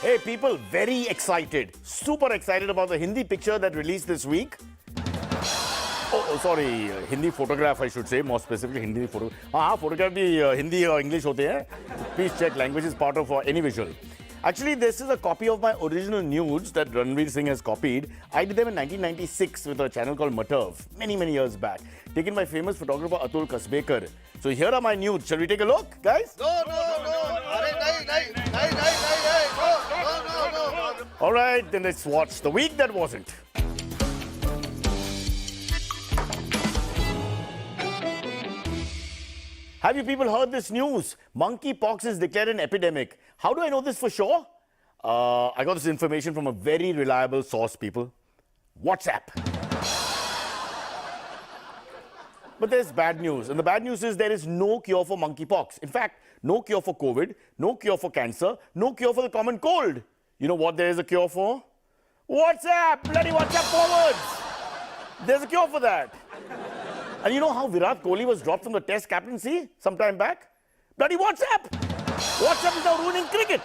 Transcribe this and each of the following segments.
Hey, people, very excited, super excited about the Hindi picture that released this week. Sorry, Hindi photograph, I should say, more specifically Hindi photo. Photograph bhi Hindi or English hote hain. Please check, language is part of any visual. Actually, this is a copy of my original nudes that Ranveer Singh has copied. I did them in 1996 with a channel called Maturv, many years back, taken by famous photographer Atul Kasbekar. So here are my nudes. Shall we take a look, guys? No. All right, then let's watch the week that wasn't. Have you people heard this news? Monkeypox is declared an epidemic. How do I know this for sure? I got this information from a very reliable source, people. WhatsApp. But there's bad news. And the bad news is there is no cure for monkeypox. In fact, no cure for COVID, no cure for cancer, no cure for the common cold. You know what there is a cure for? WhatsApp! Bloody WhatsApp forwards! There's a cure for that. And you know how Virat Kohli was dropped from the Test captaincy some time back? Bloody WhatsApp! WhatsApp is now ruining cricket.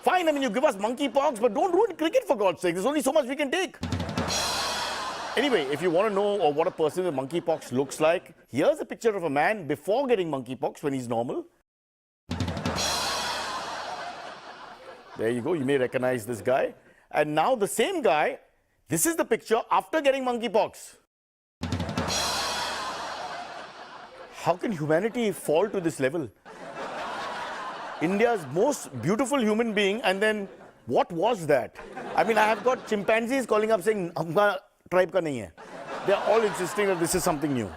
Fine, I mean, you give us monkeypox, but don't ruin cricket for God's sake. There's only so much we can take. Anyway, if you want to know what a person with monkeypox looks like, here's a picture of a man before getting monkeypox when he's normal. There you go, you may recognize this guy. And now the same guy, this is the picture after getting monkeypox. How can humanity fall to this level? India's most beautiful human being, and then what was that? I mean, I have got chimpanzees calling up saying, "Humka tribe ka nahi hai." They're all insisting that this is something new.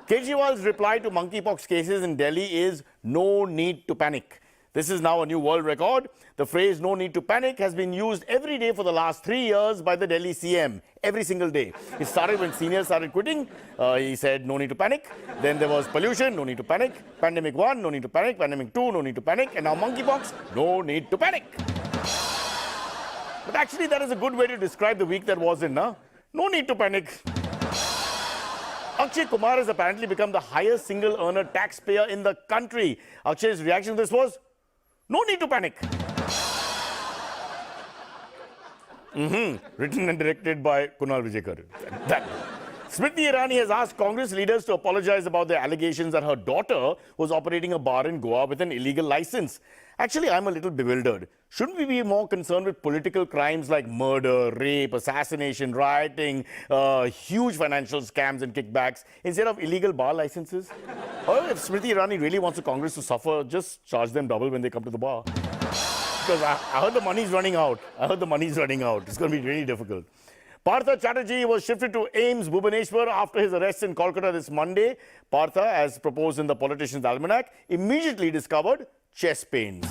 Kejriwal's reply to monkeypox cases in Delhi is no need to panic. This is now a new world record. The phrase no need to panic has been used every day for the last 3 years by the Delhi CM. Every single day. It started when seniors started quitting. He said no need to panic. Then there was pollution, no need to panic. Pandemic 1, no need to panic. Pandemic 2, no need to panic. And now monkeypox, no need to panic. But actually that is a good way to describe the week that was in, huh? No need to panic. Akshay Kumar has apparently become the highest single earner taxpayer in the country. Akshay's reaction to this was, no need to panic. Written and directed by Vijay Kunalkar. Smriti Irani has asked Congress leaders to apologize about their allegations that her daughter was operating a bar in Goa with an illegal license. Actually, I'm a little bewildered. Shouldn't we be more concerned with political crimes like murder, rape, assassination, rioting, huge financial scams and kickbacks instead of illegal bar licenses? Or if Smriti Irani really wants the Congress to suffer, just charge them double when they come to the bar. Because I heard the money's running out. It's going to be really difficult. Partha Chatterjee was shifted to AIIMS Bhubaneswar after his arrest in Kolkata this Monday. Partha, as proposed in the Politician's Almanac, immediately discovered chest pains.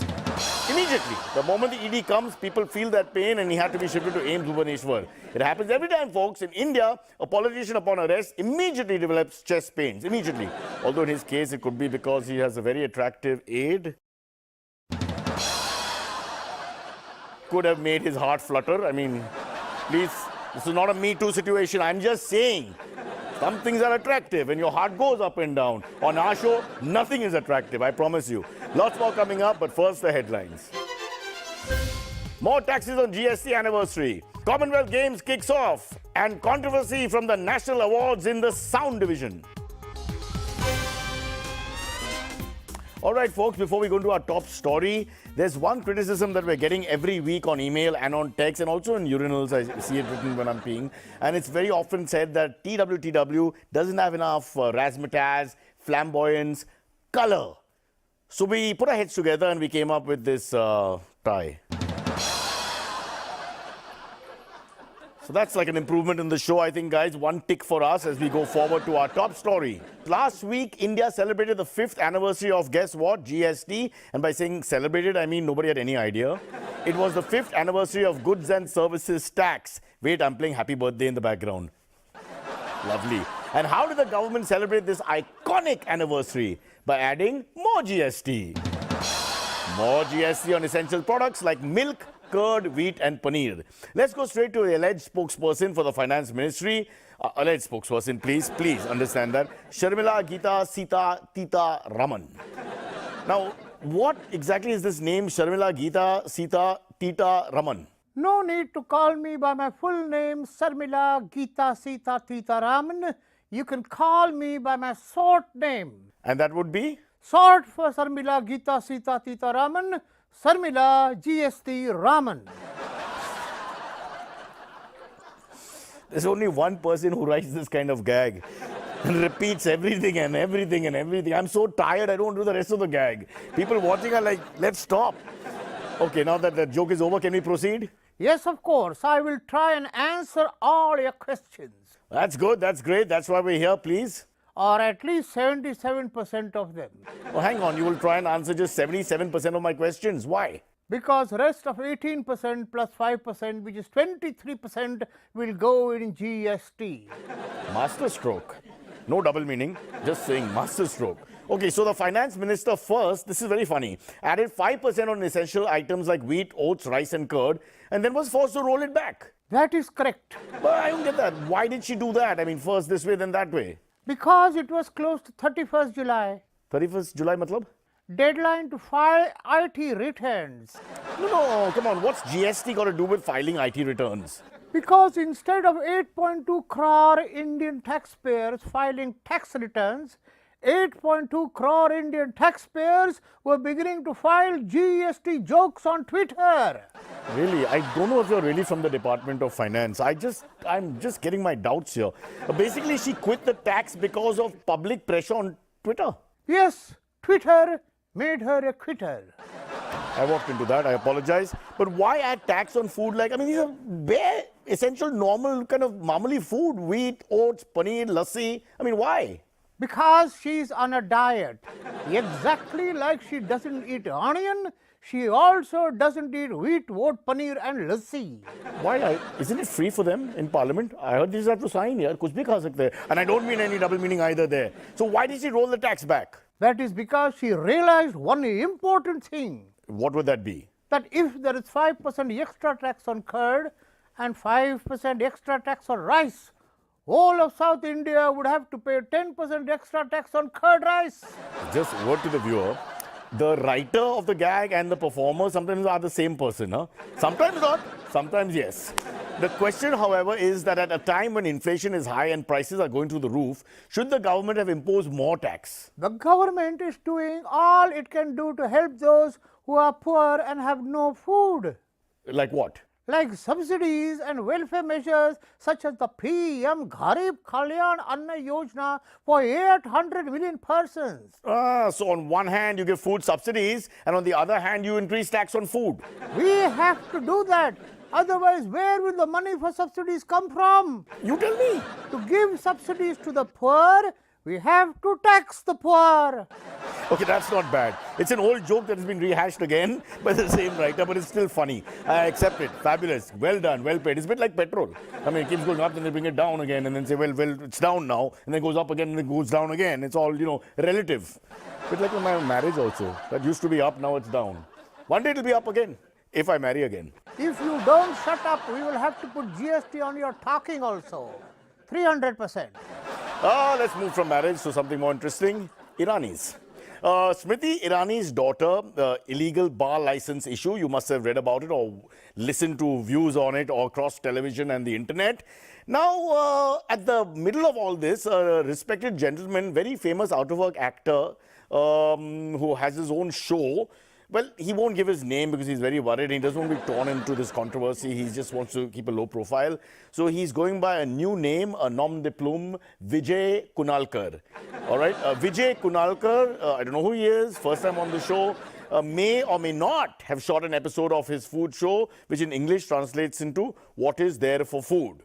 Immediately. The moment the ED comes, people feel that pain and he had to be shifted to AIIMS Bhubaneswar. It happens every time, folks. In India, a politician upon arrest immediately develops chest pains. Immediately. Although in his case, it could be because he has a very attractive aide. Could have made his heart flutter. I mean, please, this is not a Me Too situation. I'm just saying, some things are attractive and your heart goes up and down. On our show, nothing is attractive, I promise you. Lots more coming up, but first the headlines. More taxes on GST anniversary. Commonwealth Games kicks off. And controversy from the national awards in the sound division. All right, folks, before we go into our top story, there's one criticism that we're getting every week on email and on text and also in urinals. I see it written when I'm peeing. And it's very often said that TWTW doesn't have enough razzmatazz, flamboyance, color. So we put our heads together and we came up with this tie. So that's like an improvement in the show, I think, guys. One tick for us as we go forward to our top story. Last week, India celebrated the 5th anniversary of, guess what, GST. And by saying celebrated, I mean nobody had any idea. It was the 5th anniversary of Goods and Services Tax. Wait, I'm playing Happy Birthday in the background. Lovely. And how did the government celebrate this iconic anniversary? By adding more GST. More GST on essential products like milk, curd, wheat and paneer. Let's go straight to the alleged spokesperson for the Finance Ministry. Alleged spokesperson, please understand that. Sharmila Geeta Sita Tita Raman. Now, what exactly is this name, Sharmila Geeta Sita Tita Raman. No need to call me by my full name, Sarmila Geeta Sita Tita Raman. You can call me by my short name. And that would be? Short for Sarmila Geeta Sita Tita Raman, Sarmila GST Raman. There's only one person who writes this kind of gag and repeats everything and everything and everything. I'm so tired, I don't do the rest of the gag. People watching are like, let's stop. Okay, now that the joke is over, can we proceed? Yes, of course. I will try and answer all your questions. That's good, that's great. That's why we're here, please. Or at least 77% of them. Oh, hang on, you will try and answer just 77% of my questions. Why? Because rest of 18% plus 5%, which is 23%, will go in GST. Master stroke. No double meaning, just saying master stroke. Okay, so the finance minister first, this is very funny, added 5% on essential items like wheat, oats, rice and curd, and then was forced to roll it back. That is correct. But I don't get that. Why did she do that? I mean, first this way, then that way. Because it was close to 31st July. 31st July, matlab? Deadline to file IT returns. No, come on. What's GST got to do with filing IT returns? Because instead of 8.2 crore Indian taxpayers filing tax returns, 8.2 crore Indian taxpayers were beginning to file GST jokes on Twitter. Really? I don't know if you're really from the Department of Finance. I'm just getting my doubts here. Basically, she quit the tax because of public pressure on Twitter. Yes, Twitter made her a quitter. I walked into that. I apologize. But why add tax on food? Like, I mean, these are bare, essential, normal kind of mamali food. Wheat, oats, paneer, lassi. I mean, why? Because she's on a diet. Exactly like she doesn't eat onion, she also doesn't eat wheat, oat, paneer and lassi. Why? Isn't it free for them in Parliament? I heard these have to sign here. Kuch bhi kha sakte. And I don't mean any double meaning either there. So why did she roll the tax back? That is because she realized one important thing. What would that be? That if there is 5% extra tax on curd and 5% extra tax on rice, all of South India would have to pay 10% extra tax on curd rice. Just word to the viewer. The writer of the gag and the performer sometimes are the same person. Huh? Sometimes not, sometimes yes. The question, however, is that at a time when inflation is high and prices are going through the roof, should the government have imposed more tax? The government is doing all it can do to help those who are poor and have no food. Like what? Like subsidies and welfare measures such as the PM Gharib Kalyan Anna Yojana for 800 million persons. So on one hand you give food subsidies and on the other hand you increase tax on food. We have to do that. Otherwise, where will the money for subsidies come from? You tell me. To give subsidies to the poor, we have to tax the poor. Okay, that's not bad. It's an old joke that has been rehashed again by the same writer, but it's still funny. I accept it. Fabulous. Well done. Well paid. It's a bit like petrol. I mean, it keeps going up, then they bring it down again, and then say, well, it's down now, and then it goes up again, and then goes down again. It's all, relative. A bit like in my marriage also. That used to be up, now it's down. One day it'll be up again, if I marry again. If you don't shut up, we will have to put GST on your talking also. 300%. Let's move from marriage to something more interesting. Iranis. Smriti Irani's daughter, illegal bar license issue. You must have read about it or listened to views on it or across television and the internet. Now, at the middle of all this, a respected gentleman, very famous out-of-work actor who has his own show. Well, he won't give his name because he's very worried. He doesn't want to be torn into this controversy. He just wants to keep a low profile. So he's going by a new name, a nom de plume, Vijay Kunalkar. All right? Vijay Kunalkar, I don't know who he is, first time on the show, may or may not have shot an episode of his food show, which in English translates into What is There for Food?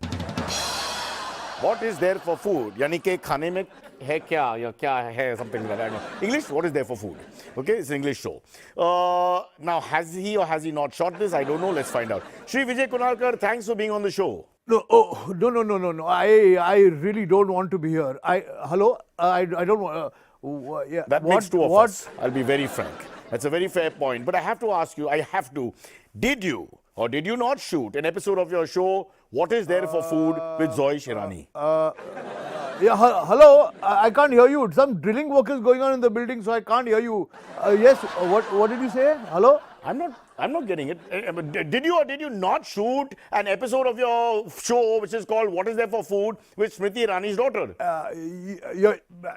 What is there for food? Yani ke khane mein hai kya ya kya hai, something like that. I don't know. English, what is there for food? Okay, it's an English show. Now, has he or has he not shot this? I don't know. Let's find out. Shri Vijay Kunalkar, thanks for being on the show. No, no. I really don't want to be here. I don't want. Yeah. That makes two of us. I'll be very frank. That's a very fair point. But I have to ask you, did you or did you not shoot an episode of your show, What is There for Food, with Zoish Irani? Yeah, hello. I can't hear you. Some drilling work is going on in the building, so I can't hear you. Yes, what did you say? Hello? I'm not I'm not getting it. But did you or did you not shoot an episode of your show which is called What Is There for Food with Smriti Irani's daughter?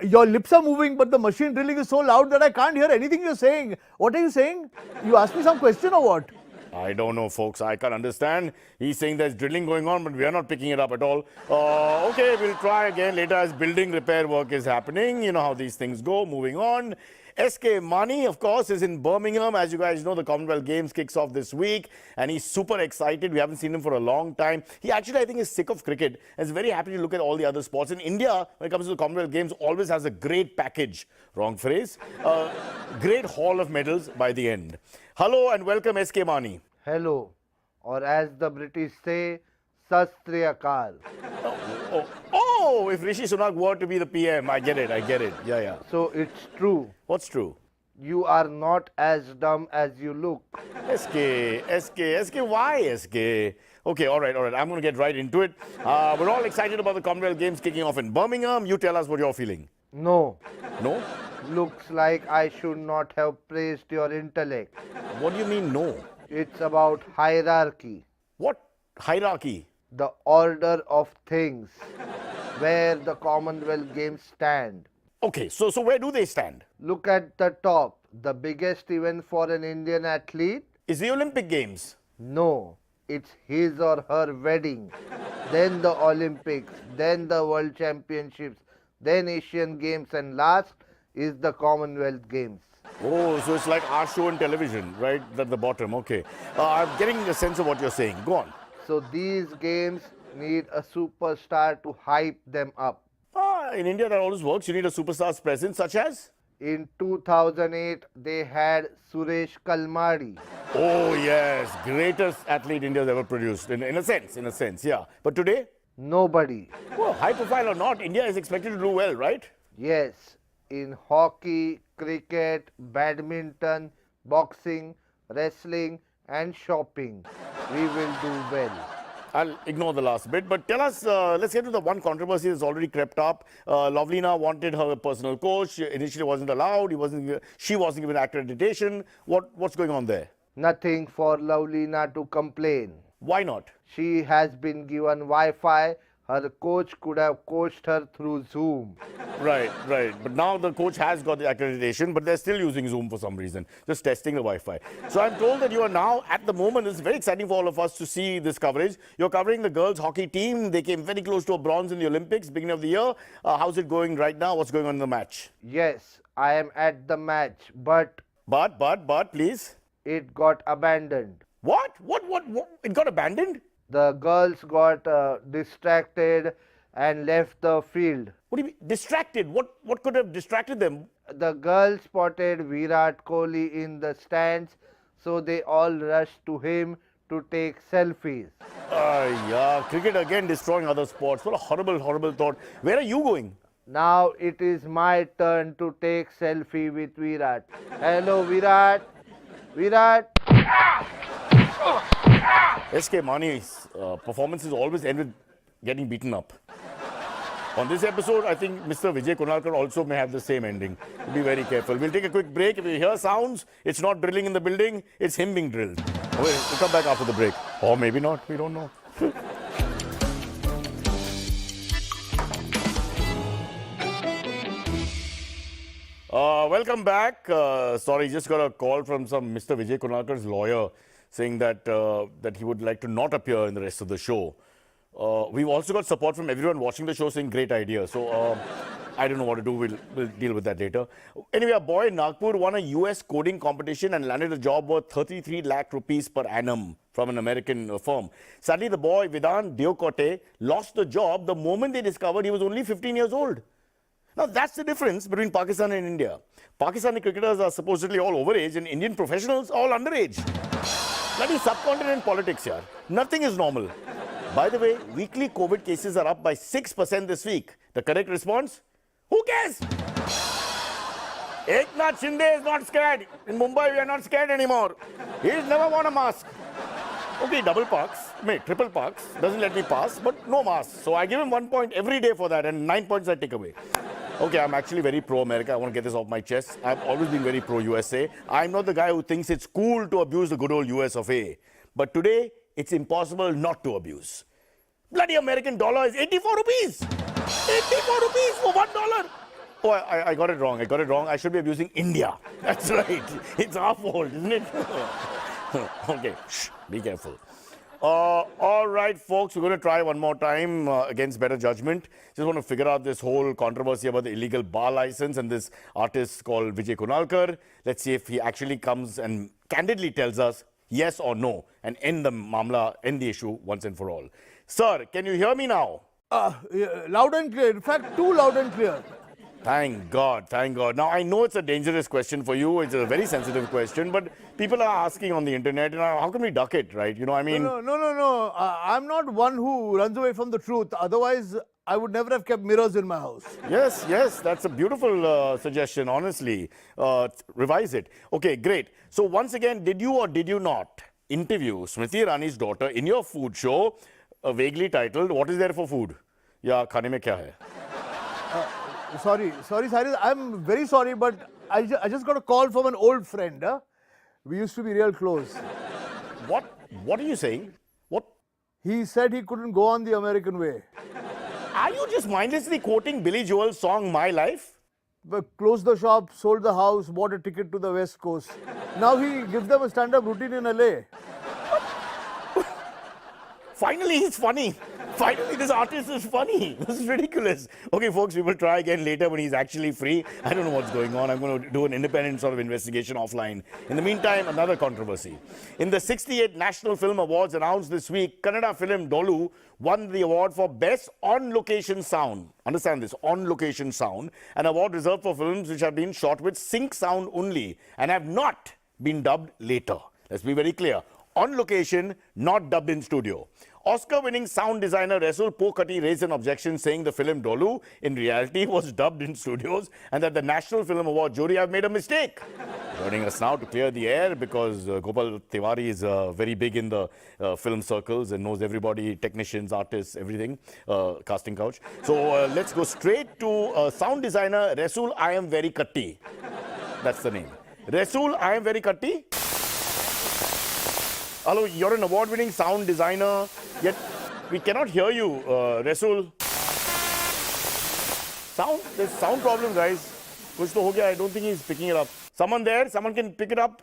Your lips are moving, but the machine drilling is so loud that I can't hear anything you're saying. What are you saying? You asked me some question or what? I don't know, folks. I can't understand. He's saying there's drilling going on, but we are not picking it up at all. Okay, we'll try again later as building repair work is happening. You know how these things go. Moving on. SK Mani, of course, is in Birmingham. As you guys know, the Commonwealth Games kicks off this week, and he's super excited. We haven't seen him for a long time. He actually, I think, is sick of cricket and is very happy to look at all the other sports. In India, when it comes to the Commonwealth Games, always has a great package. Wrong phrase. Great haul of medals by the end. Hello and welcome, SK Mani. Hello, or as the British say, Sat Sri Akal. Oh, if Rishi Sunak were to be the PM, I get it. Yeah. So it's true. What's true? You are not as dumb as you look. SK, why SK? Okay, all right. I'm going to get right into it. We're all excited about the Commonwealth Games kicking off in Birmingham. You tell us what you're feeling. No. No? Looks like I should not have praised your intellect. What do you mean, no? It's about hierarchy. What hierarchy? The order of things. Where the Commonwealth Games stand. Okay, so where do they stand? Look at the top. The biggest event for an Indian athlete? Is the Olympic Games? No. It's his or her wedding. Then the Olympics. Then the World Championships. Then Asian Games. And last is the Commonwealth Games. Oh, so it's like our show on television, right? At the bottom, okay. I'm getting a sense of what you're saying. Go on. So these games need a superstar to hype them up. In India, that always works. You need a superstar's presence, such as? In 2008, they had Suresh Kalmadi. Oh, yes. Greatest athlete India's ever produced. In a sense, yeah. But today? Nobody. Well, high profile or not, India is expected to do well, right? Yes. In hockey, cricket, badminton, boxing, wrestling and shopping, we will do well. I'll ignore the last bit, but tell us, let's get to the one controversy that's already crept up. Lovelina wanted her personal coach. She initially wasn't allowed. She wasn't given accreditation. What's going on there? Nothing for Lovelina to complain. Why not? She has been given Wi-Fi. Her coach could have coached her through Zoom. Right. But now the coach has got the accreditation, but they're still using Zoom for some reason, just testing the Wi-Fi. So I'm told that you are now, at the moment, it's very exciting for all of us to see this coverage. You're covering the girls' hockey team. They came very close to a bronze in the Olympics, beginning of the year. How's it going right now? What's going on in the match? Yes, I am at the match, but... But, please? It got abandoned. What? It got abandoned? The girls got distracted and left the field. What do you mean? Distracted? What could have distracted them? The girls spotted Virat Kohli in the stands, so they all rushed to him to take selfies. Yeah, cricket again destroying other sports. What a horrible thought. Where are you going? Now it is my turn to take selfie with Virat. Hello Virat. Virat. SK Mani's performances always end with getting beaten up. On this episode, I think Mr. Vijay Kunalkar also may have the same ending. Be very careful. We'll take a quick break. If you hear sounds, it's not drilling in the building, it's him being drilled. We'll come back after the break. Or maybe not, we don't know. Welcome back. Sorry, just got a call from some Mr. Vijay Kunalkar's lawyer saying that that he would like to not appear in the rest of the show. We've also got support from everyone watching the show saying great idea. So I don't know what to do. We'll deal with that later. Anyway, a boy in Nagpur won a US coding competition and landed a job worth 33 lakh rupees per annum from an American firm. Sadly, the boy, Vidhan Deokote, lost the job the moment they discovered he was only 15 years old. Now, that's the difference between Pakistan and India. Pakistani cricketers are supposedly all overage and Indian professionals all underage. Bloody subcontinent politics, yaar. Nothing is normal. By the way, weekly COVID cases are up by 6% this week. The correct response? Who cares? Eknath Shinde is not scared. In Mumbai, we are not scared anymore. He's never worn a mask. Okay, triple parks, doesn't let me pass, but no mask. So I give him 1 point every day for that and 9 points I take away. Okay, I'm actually very pro-America. I want to get this off my chest. I've always been very pro-USA. I'm not the guy who thinks it's cool to abuse the good old US of A. But today, it's impossible not to abuse. Bloody American dollar is 84 rupees. 84 rupees for $1. Oh, I got it wrong. I got it wrong. I should be abusing India. That's right. It's our fault, isn't it? Okay, shh, be careful. All right, folks, we're going to try one more time against better judgment. Just want to figure out this whole controversy about the illegal bar license and this artist called Vijay Kunalkar. Let's see if he actually comes and candidly tells us yes or no and end the mamla, end the issue once and for all. Sir, can you hear me now? Yeah, loud and clear. In fact, too loud and clear. Thank God, thank God. Now, I know it's a dangerous question for you. It's a very sensitive question, but people are asking on the internet, how can we duck it, right? I mean... No. I'm not one who runs away from the truth. Otherwise, I would never have kept mirrors in my house. Yes, that's a beautiful suggestion, honestly. Revise it. Okay, great. So, once again, did you or did you not interview Smriti Irani's daughter in your food show, vaguely titled, What is there for food? Ya, khane mein kya hai? Sorry, Cyrus. I'm very sorry, but I just got a call from an old friend. Huh? We used to be real close. What are you saying? What? He said he couldn't go on the American way. Are you just mindlessly quoting Billy Joel's song, My Life? But closed the shop, sold the house, bought a ticket to the West Coast. Now he gives them a stand-up routine in LA. Finally, he's funny. Finally, this artist is funny. This is ridiculous. Okay, folks, we will try again later when he's actually free. I don't know what's going on. I'm going to do an independent sort of investigation offline. In the meantime, another controversy. In the 68th National Film Awards announced this week, Kannada film Dolu won the award for Best On-Location Sound. Understand this, on-location sound. An award reserved for films which have been shot with sync sound only and have not been dubbed later. Let's be very clear. On location, not dubbed in studio. Oscar-winning sound designer Resul Pokati raised an objection saying the film Dolu in reality was dubbed in studios and that the National Film Award jury have made a mistake. Joining us now to clear the air because Gopal Tiwari is very big in the film circles and knows everybody, technicians, artists, everything, casting couch. So let's go straight to sound designer Resul I am very Katti. That's the name. Resul I am very Katti. Hello, you're an award-winning sound designer, yet we cannot hear you, Resul. There's sound problem, guys. Kuch to ho gaya, I don't think he's picking it up. Someone there, someone can pick it up.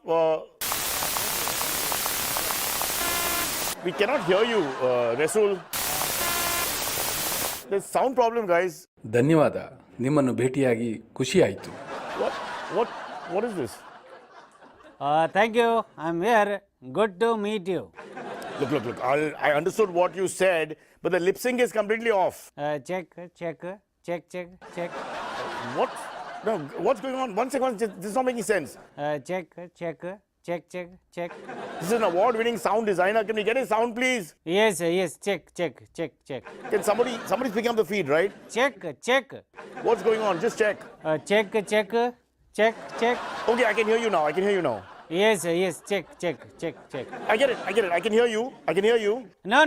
We cannot hear you, Resul. There's sound problem, guys. ಧನ್ಯವಾದ ನಿಮ್ಮನ್ನು ಭೇಟಿಯಾಗಿ ಖುಷಿ ಆಯಿತು. What is this? Thank you. I'm here. Good to meet you. Look. I understood what you said, but the lip sync is completely off. Check. What? No, what's going on? One second, this is not making sense. Check. This is an award-winning sound designer. Can we get his sound, please? Yes. Check. Can somebody's picking up the feed, right? Check. What's going on? Just check. Check. Okay, I can hear you now. Yes. Check. I get it. I can hear you. No.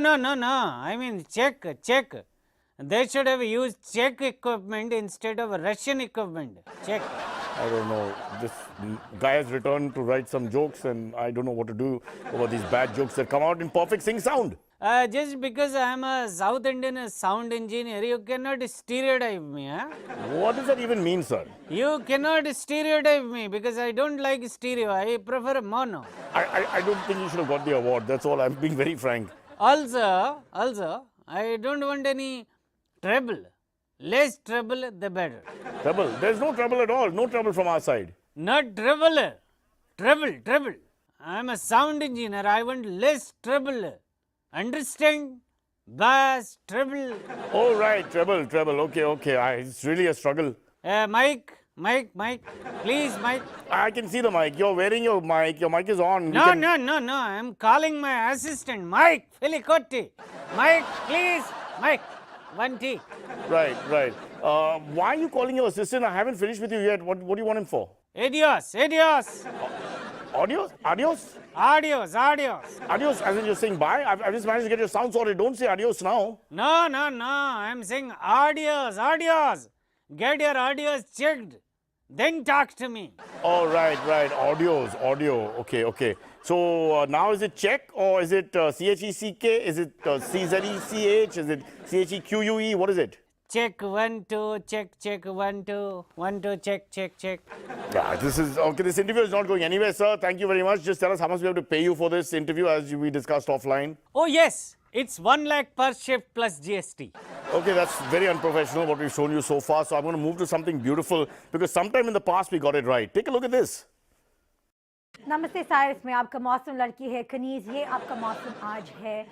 I mean, check. They should have used Czech equipment instead of Russian equipment. Check. I don't know. This guy has returned to write some jokes, and I don't know what to do about these bad jokes that come out in perfect sync sound. Just because I am a South Indian sound engineer, you cannot stereotype me, huh? What does that even mean, sir? You cannot stereotype me because I don't like stereo. I prefer mono. I don't think you should have got the award. That's all. I'm being very frank. Also, I don't want any trouble. Less trouble, the better. Trouble? There's no trouble at all. No trouble from our side. Not trouble. Trouble. I'm a sound engineer. I want less trouble. Understand? Bass, treble. Oh, right. Treble. Okay. It's really a struggle. Mic. Please, mic. I can see the mic. You're wearing your mic. Your mic is on. No. I'm calling my assistant. Mike Felicotti. Mike, please. Mike. 1 tea. Right. Why are you calling your assistant? I haven't finished with you yet. What do you want him for? Adios. Adios? Adios, Adios, as in you're saying bye? I've just managed to get your sound sorted. Don't say adios now. No. I'm saying adios. get your audios checked, then talk to me. Oh, right. Audio. Okay. So now is it check or is it CHECK? Is it CZECH? Is it CHEQUE? What is it? Check 1 2, check 1 2, 1 2, check. Yeah, this interview is not going anywhere, sir. Thank you very much. Just tell us how much we have to pay you for this interview as we discussed offline. Oh yes, it's 1 lakh per shift plus GST. Okay, that's very unprofessional what we've shown you so far. So I'm going to move to something beautiful because sometime in the past we got it right. Take a look at this. नमस्ते Cyrus में आपका मौसम लड़की है कनीज़ ये आपका मौसम आज है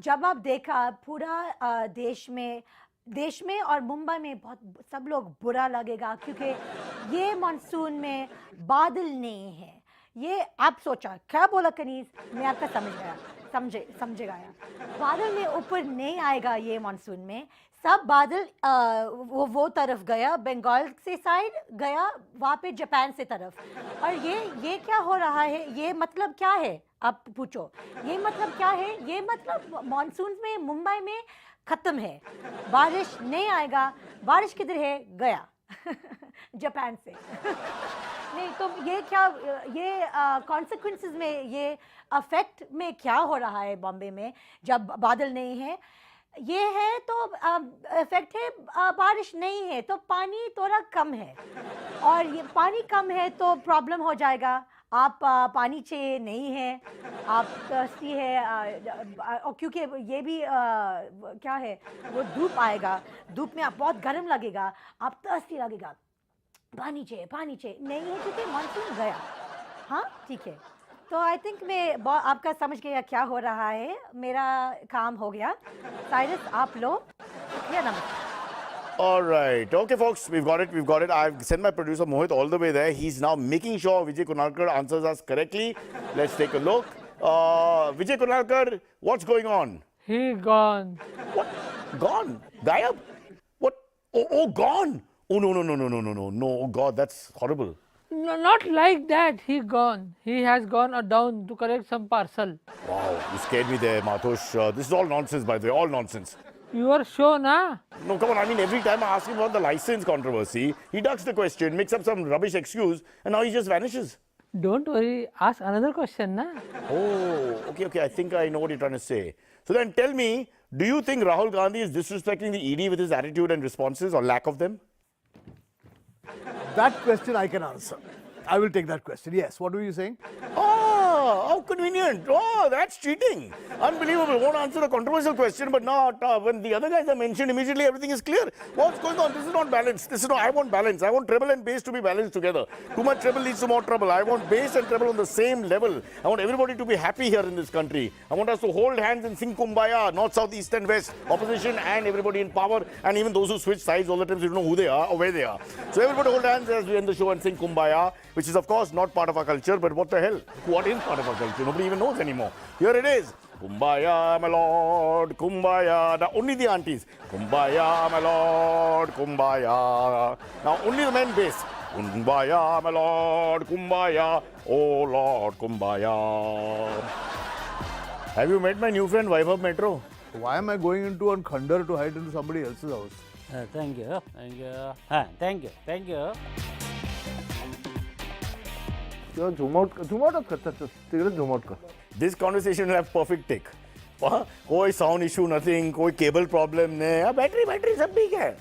जब आप देखा पूरा देश में और मुंबई में बहुत सब लोग बुरा लगेगा क्योंकि ये मानसून में बादल नहीं है ये आप सोचा क्या बोला कनीज़ मैं आपका समझेगा बादल में ऊपर नहीं आएगा ये मानसून में सब बादल वो तरफ गया बंगाल से साइड गया वहाँ पे जापान से तरफ और ये क्या हो रहा है ये मतलब क्या है आप पूछो ये मतलब क्या है ये मतलब मानसून में मुंबई में ख़त्म है बारिश नहीं आएगा बारिश किधर है गया जापान से नहीं तो ये क्या ये कॉन्सिक्वेंसेस में ये अफेक्ट में क्या हो रहा है बॉम्बे में जब बादल नहीं है ये है तो इफेक्ट है बारिश नहीं है तो पानी थोड़ा कम है और ये पानी कम है तो प्रॉब्लम हो जाएगा आप पानी चाहिए नहीं है आप thirsty है और क्योंकि ये भी क्या है वो धूप आएगा धूप में आप बहुत गर्म लगेगा आप thirsty लगेगा पानी चाहिए नहीं है क्योंकि मानसून गया हाँ ठीक है तो आई थिंक मैं आपका समझ गया क्या हो रहा है मेरा काम हो गया साइरस आप लोग शुक्रिया नमस्ते All right. Okay, folks, we've got it. I've sent my producer Mohit all the way there. He's now making sure Vijay Kunalkar answers us correctly. Let's take a look. Vijay Kunalkar, what's going on? He gone. What? Gone? Gayab? What? Oh, gone. Oh, no. Oh, God, that's horrible. No, not like that. He gone. He has gone down to collect some parcel. Wow, you scared me there, Matosh. This is all nonsense, by the way, all nonsense. You are sure, na? No, come on. I mean, every time I ask him about the license controversy, he ducks the question, makes up some rubbish excuse, and now he just vanishes. Don't worry. Ask another question, na? Oh, okay. I think I know what you're trying to say. So then tell me, do you think Rahul Gandhi is disrespecting the ED with his attitude and responses or lack of them? That question I can answer. I will take that question. Yes. What were you saying? Oh, how convenient. Oh, that's cheating. Unbelievable. Won't answer a controversial question, but now when the other guys are mentioned, immediately everything is clear. What's going on? This is not balanced. I want balance. I want treble and bass to be balanced together. Too much treble leads to more trouble. I want bass and treble on the same level. I want everybody to be happy here in this country. I want us to hold hands and sing Kumbaya, north, south, east and west, opposition and everybody in power, and even those who switch sides all the time, so you don't know who they are or where they are. So everybody hold hands as we end the show and sing Kumbaya, which is of course not part of our culture, but what the hell? What is part of our culture? Nobody even knows anymore. Here it is. Kumbaya, my lord, Kumbaya. Now only the aunties. Kumbaya, my lord, Kumbaya. Now only the men bass. Kumbaya, my lord, Kumbaya. Oh Lord, Kumbaya. Have you met my new friend Vaibhav Metro? Why am I going into a khandar to hide into somebody else's house? Thank you. Thank you. zoom out कर This conversation will have perfect take. कोई sound issue, nothing, कोई cable problem नहीं, battery सब ठीक है.